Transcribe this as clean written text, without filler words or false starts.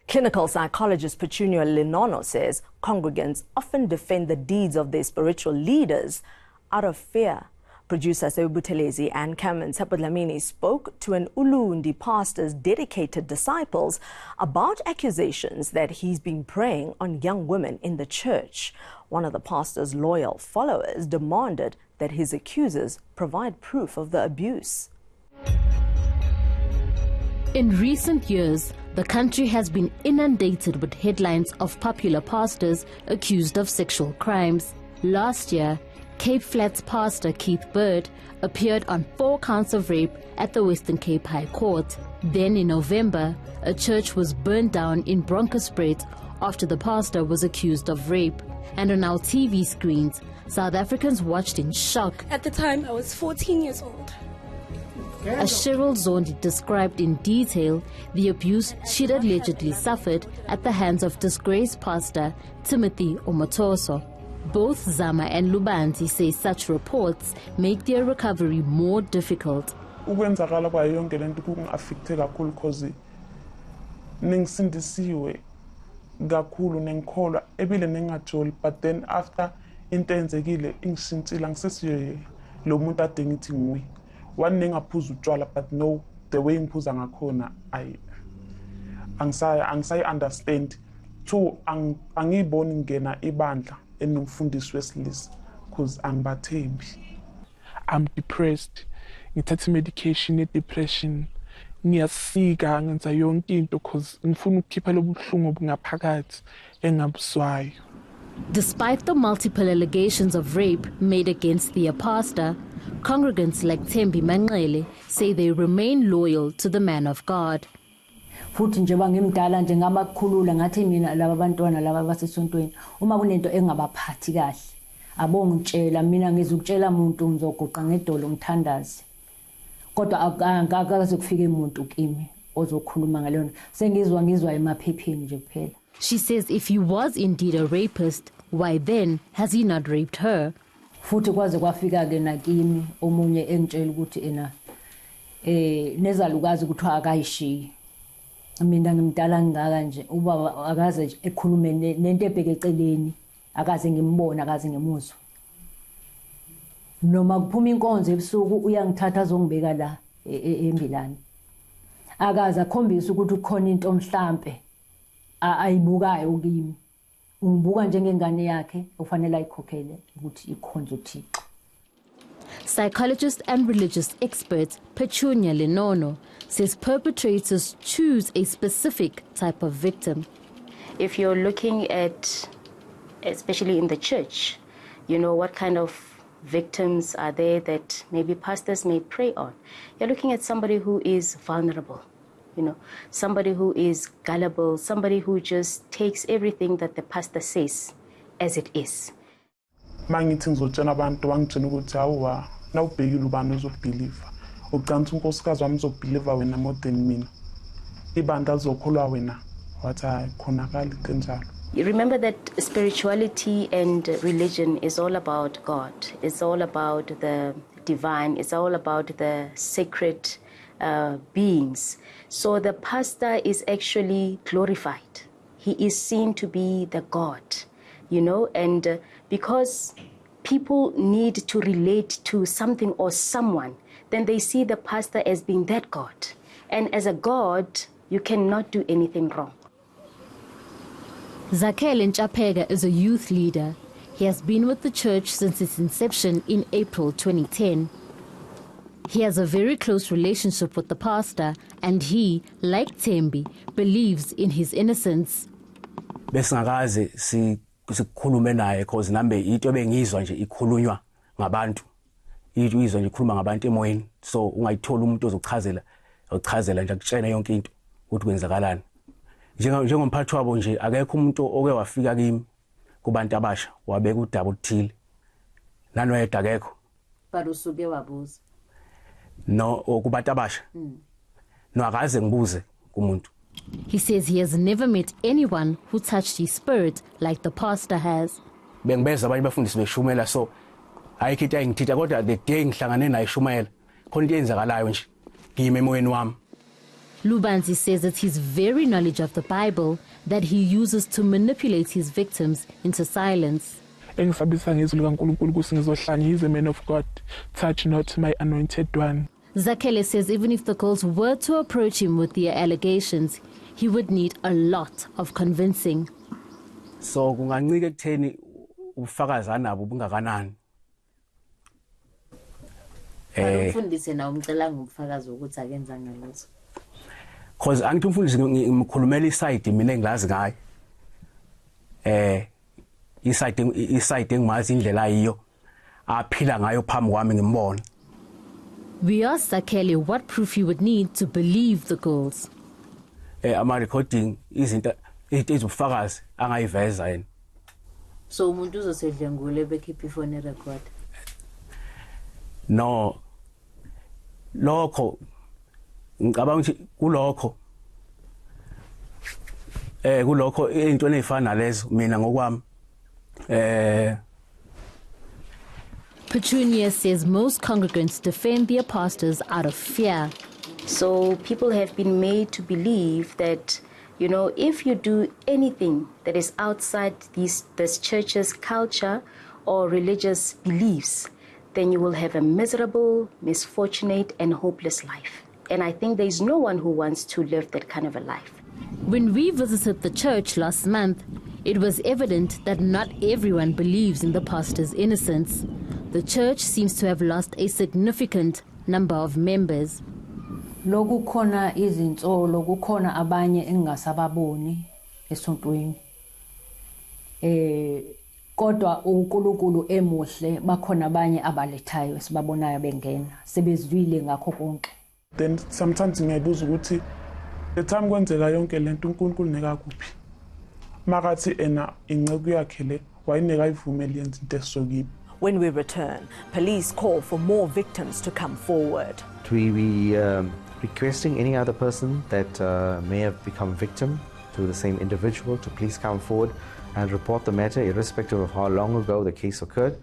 Clinical psychologist Petunia Lenono says congregants often defend the deeds of their spiritual leaders out of fear. Producer Sebe Buthelezi and cameraman Tshepo Dhlamini spoke to an Ulundi pastor's dedicated disciples about accusations that he's been preying on young women in the church. One of the pastor's loyal followers demanded that his accusers provide proof of the abuse. In recent years, the country has been inundated with headlines of popular pastors accused of sexual crimes. Last year, Cape Flats pastor Keith Bird appeared on 4 counts of rape at the Western Cape High Court. Then in November, a church was burned down in Bronkhorstspruit after the pastor was accused of rape. And on our TV screens, South Africans watched in shock. At the time, I was 14 years old. As Cheryl Zondi described in detail the abuse she'd allegedly suffered at the hands of disgraced pastor Timothy Omotoso. Both Zama and Lubanzi say such reports make their recovery more difficult. Ukwenzakala kwayo yonke lento kungi-affecte kakhulu because ningisindisiwe kakhulu nengikholwa ebile ningajoli, but then after into eyenzekile ingishintshile angisesiye lo muntu ade ngithi nguye. One ningaphuza utshwala, but no, the way ngiphuza ngakhona angisayi understand. Two, angiyiboni ngena ibandla enomfundisi wesilisa because angibathembi. I'm depressed. Ngithatha medication depression. Ngiyasika ngenza yonke into because ngifuna ukukhipha lobuhlungu obungaphakathi engabuswayo. Despite the multiple allegations of rape made against their pastor, congregants like Thembi Manqele say they remain loyal to the man of God. Futhi njengoba ngimdala nje ngamakhulula ngathi mina laba bantwana laba basesontweni uma kunento engabaphathi kahle abongitshela mina ngizukutshela umuntu ngizoguqa ngedolo ngithandaze kodwa akakaze kufike umuntu kimi ozokhuluma ngalona ngizwa emaphepheni nje kuphela. She says if he was indeed a rapist, why then has he not raped her? Futhi kwaze kwafika ke nakimi omunye engitshela ukuthi ena nezalukazi ukuthi akayishiyi. Mina ngimdala ngaka nje ubaba akaze ekhulume nento ebheke eceleni akaze ngimbona akaze ngimuzwa. Noma kuphuma inkonzo ebusuku uyangithatha azongibeka la embilani. Akaze akhombisa ukuthi ukhona into mhlambe ayibukayo kimi. Ungibuka njengengane yakhe ufanele ayikhokhele ukuthi ikhonze uThixo. Psychologist and religious expert Petunia Lenono says perpetrators choose a specific type of victim. If you're looking at, especially in the church, you know, what kind of victims are there that maybe pastors may prey on? You're looking at somebody who is vulnerable, you know, somebody who is gullible, somebody who just takes everything that the pastor says as it is. Mangithi ngizotshela abantu bangitshela ukuthi awuwa nawubhekile ubani uzobelieve. Ucansi unkosikazi wami uzobelieve wena more than mina. Ibandla lizokholwa wena wathi khonakala kanjalo. Remember that spirituality and religion is all about God. It's all about the divine. It's all about the sacred beings. So the pastor is actually glorified. He is seen to be the God, you know, and because people need to relate to something or someone, then they see the pastor as being that God. And as a God, you cannot do anything wrong. Zakhele Nchapega is a youth leader. He has been with the church since its inception in April 2010. He has a very close relationship with the pastor, and he, like Thembi, believes in his innocence. Besingakaze sikhulume naye because nambe into ebengizwa nje ikhulunywa ngabantu. Into izwa nje ikhuluma ngabantu emoyeni. So ungayithola umuntu ozochazela nje akutshela yonke into ukuthi kwenzakalani. Njengomphathi wabo nje akekho umuntu oke wafika kimi kubantu abasha wabeka udaba oluthile. Nanoyedwa akekho. Barusuke wabuza. No kubantu abasha. No akaze ngibuze kumuntu. He says he has never met anyone who touched his spirit like the pastor has. Bengibeza abanye bafundisi beshumela so ayikho into engithitha kodwa the day ngihlangane naye shumela khona into eyenzakalayo nje kimi emoyeni wami. Lubanzi says it's his very knowledge of the Bible that he uses to manipulate his victims into silence. Engisabisa ngezwi likaNkulunkulu ukuthi ngizohlanya, he is a man of God. Touch not my anointed one. Zakele says even if the girls were to approach him with their allegations, he would need a lot of convincing. So kungancika ekutheni ubufakazi anabo bungakanani. Umfundisi na umcela ngobufakazi ukuthi akenza ngalotho. Because angithi umfundisi ngimkhulumela iside mina engilazi ngayo. Iside engimazi indlela yiyo aphila ngayo phambi kwami ngimbona. We asked Zakele what proof he would need to believe the girls. Ama recording izinto ezibufakazi angayiveza yena. So umuntu uzosedlengule bekhipha ifone record. No. Lokho ngicabanga ukuthi kulokho into ezifana lezo mina ngokwami Petunia says most congregants defend their pastors out of fear. So people have been made to believe that, if you do anything that is outside this church's culture or religious beliefs, then you will have a miserable, misfortunate, and hopeless life. And I think there is no one who wants to live that kind of a life. When we visited the church last month, it was evident that not everyone believes in the pastor's innocence. The church seems to have lost a significant number of members. Lokhu khona izinsolo, kukhona abanye engasababoni esontweni. Kodwa uNkulunkulu emuhle bakhona abanye abalethayo esibabonayo bengena sebezwile ngakho konke. Then sometimes ngiyabuza ukuthi the time kwenzeka yonke lento uNkulunkulu nekakuphi. Makathi ena inceku yakhe le wayineka ivumeli yenza into esokibi. When we return, police call for more victims to come forward. We requesting any other person that may have become victim to the same individual to please come forward and report the matter irrespective of how long ago the case occurred.